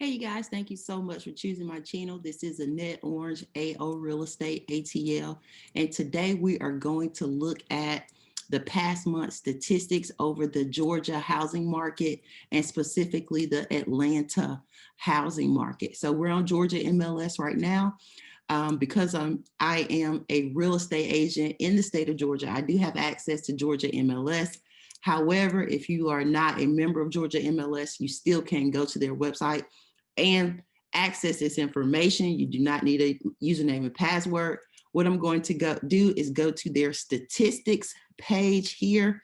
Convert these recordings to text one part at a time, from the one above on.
Hey, you guys, thank you so much for choosing my channel. This is Annette Orange, AO Real Estate, ATL. And today we are going to look at the past month statistics over the Georgia housing market and specifically the Atlanta housing market. So we're on Georgia MLS right now. Because I am a real estate agent in the state of Georgia, I do have access to Georgia MLS. However, if you are not a member of Georgia MLS, you still can go to their website and access this information. You do not need a username and password. What I'm going to do is go to their statistics page here,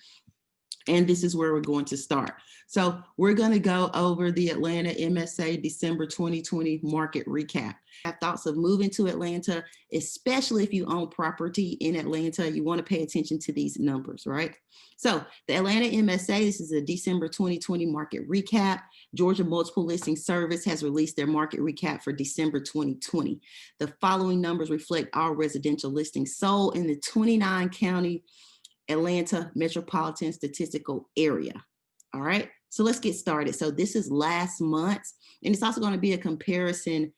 and this is where we're going to start. So we're going to go over the Atlanta MSA December 2020 market recap. Have thoughts of moving to Atlanta, especially if you own property in Atlanta, you want to pay attention to these numbers, right? So the Atlanta MSA, this is a December 2020 market recap. Georgia Multiple Listing Service has released their market recap for December 2020. The following numbers reflect all residential listings sold in the 29 county Atlanta metropolitan statistical area. All right, so let's get started. So this is last month, and it's also going to be a comparison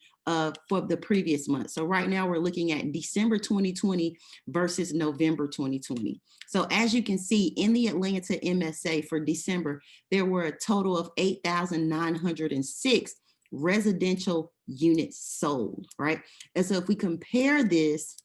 for the previous month. So right now we're looking at December 2020 versus November 2020. So as you can see in the Atlanta MSA for December, there were a total of 8,906 residential units sold, right? And so if we compare this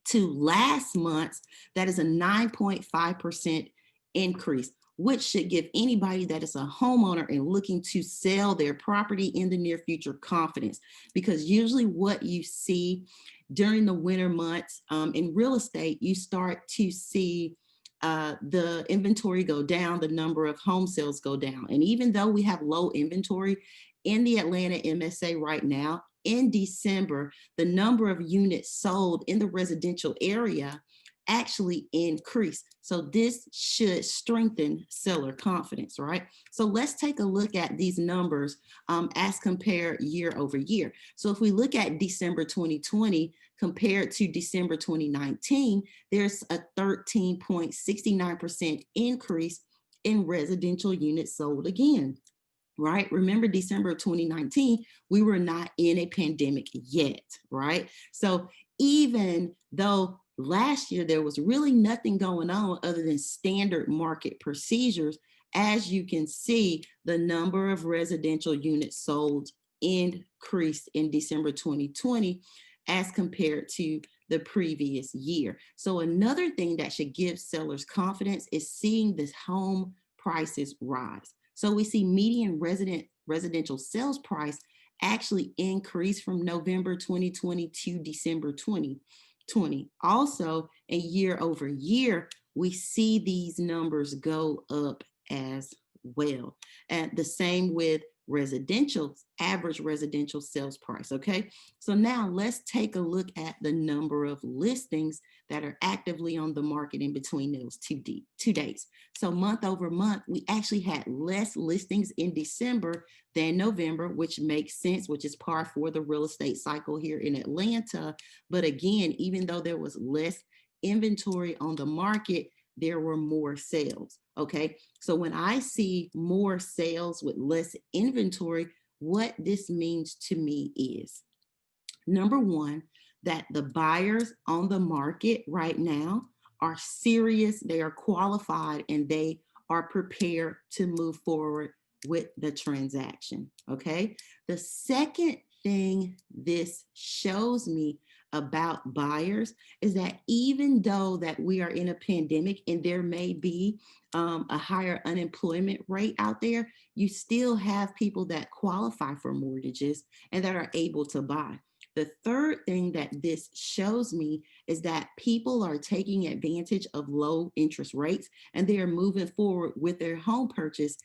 to last month, that is a 9.5% increase, which should give anybody that is a homeowner and looking to sell their property in the near future confidence. Because usually what you see during the winter months in real estate, you start to see the inventory go down, the number of home sales go down. And even though we have low inventory in the Atlanta MSA right now, in December, the number of units sold in the residential area actually increased. So this should strengthen seller confidence, right? So let's take a look at these numbers as compared year over year. So if we look at December 2020 compared to December 2019, there's a 13.69% increase in residential units sold again. Right? Remember December of 2019, we were not in a pandemic yet, right? So even though last year there was really nothing going on other than standard market procedures, as you can see, the number of residential units sold increased in December 2020 as compared to the previous year. So another thing that should give sellers confidence is seeing the home prices rise. So we see median residential sales price actually increase from November 2020 to December 2020. Also, a year over year, we see these numbers go up as well. And the same with residential, average residential sales price, okay? So now let's take a look at the number of listings that are actively on the market in between those two days. So month over month, we actually had less listings in December than November, which makes sense, which is par for the real estate cycle here in Atlanta. But again, even though there was less inventory on the market, there were more sales, okay? So when I see more sales with less inventory, what this means to me is, number one, that the buyers on the market right now are serious, they are qualified, and they are prepared to move forward with the transaction, okay? The second thing this shows me about buyers is that even though that we are in a pandemic and there may be a higher unemployment rate out there, you still have people that qualify for mortgages and that are able to buy. The third thing that this shows me is that people are taking advantage of low interest rates and they are moving forward with their home purchase,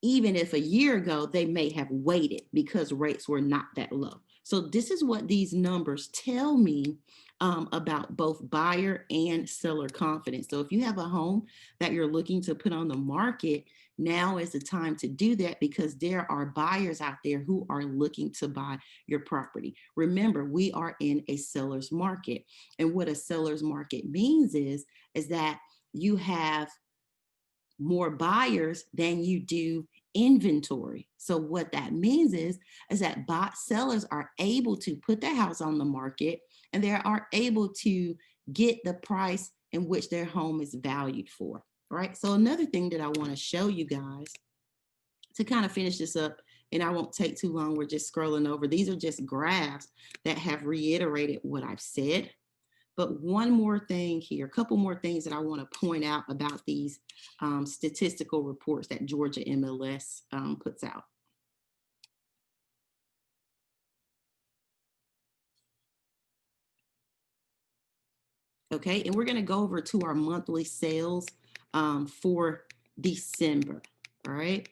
even if a year ago they may have waited because rates were not that low. So this is what these numbers tell me about both buyer and seller confidence. So if you have a home that you're looking to put on the market, now is the time to do that because there are buyers out there who are looking to buy your property. Remember, we are in a seller's market. And what a seller's market means is that you have more buyers than you do inventory. So what that means is that sellers are able to put their house on the market and they are able to get the price in which their home is valued for, right? So another thing that I want to show you guys to kind of finish this up, and I won't take too long, we're just scrolling over. These are just graphs that have reiterated what I've said. But one more thing here, a couple more things that I want to point out about these statistical reports that Georgia MLS puts out. Okay, and we're going to go over to our monthly sales for December. All right.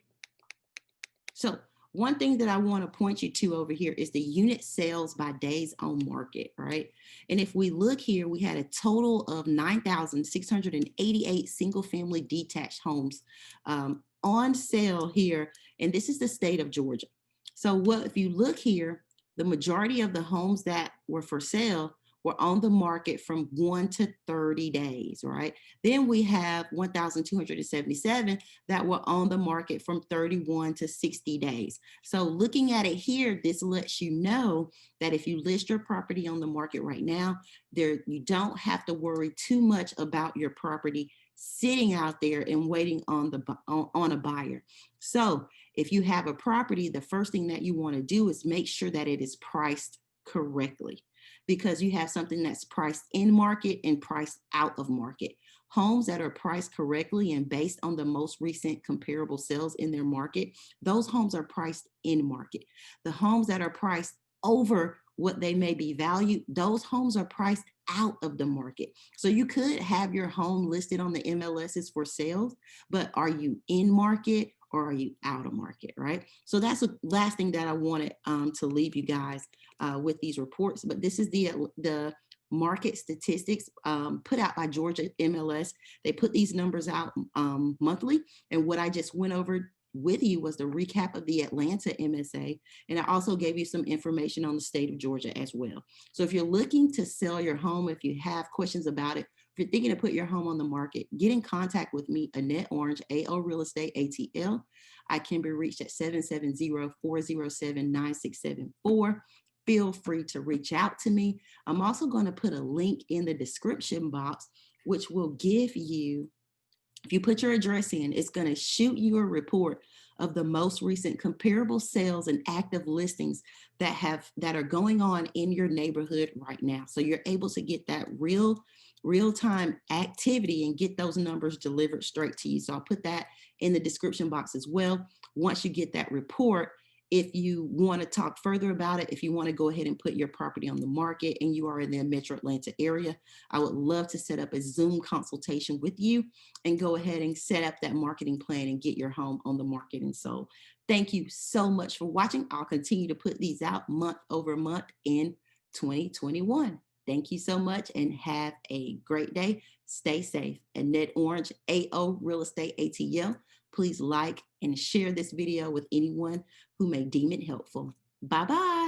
So one thing that I want to point you to over here is the unit sales by days on market, right? And if we look here, we had a total of 9,688 single family detached homes on sale here. And this is the state of Georgia. So if you look here, the majority of the homes that were for sale were on the market from 1 to 30 days, right? Then we have 1,277 that were on the market from 31 to 60 days. So looking at it here, this lets you know that if you list your property on the market right now, you don't have to worry too much about your property sitting out there and waiting on a buyer. So if you have a property, the first thing that you want to do is make sure that it is priced correctly, because you have something that's priced in market and priced out of market. Homes that are priced correctly and based on the most recent comparable sales in their market, those homes are priced in market. The homes that are priced over what they may be valued, those homes are priced out of the market. So you could have your home listed on the MLSs for sales, but are you in market or are you out of market, right? So that's the last thing that I wanted to leave you guys with these reports. But this is the market statistics put out by Georgia MLS. They put these numbers out monthly. And what I just went over with you was the recap of the Atlanta MSA. And I also gave you some information on the state of Georgia as well. So if you're looking to sell your home, if you have questions about it, if you're thinking to put your home on the market, get in contact with me, Annette Orange, AO Real Estate ATL. I can be reached at 770-407-9674. Feel free to reach out to me. I'm also going to put a link in the description box, which will give you, if you put your address in, it's going to shoot you a report of the most recent comparable sales and active listings that are going on in your neighborhood right now. So you're able to get that real-time activity and get those numbers delivered straight to you. So I'll put that in the description box as well. Once you get that report, if you want to talk further about it, if you want to go ahead and put your property on the market and you are in the Metro Atlanta area, I would love to set up a Zoom consultation with you and go ahead and set up that marketing plan and get your home on the market and sold. Thank you so much for watching. I'll continue to put these out month over month in 2021. Thank you so much and have a great day. Stay safe. Annette Orange, AO Real Estate ATL. Please like and share this video with anyone who may deem it helpful. Bye-bye.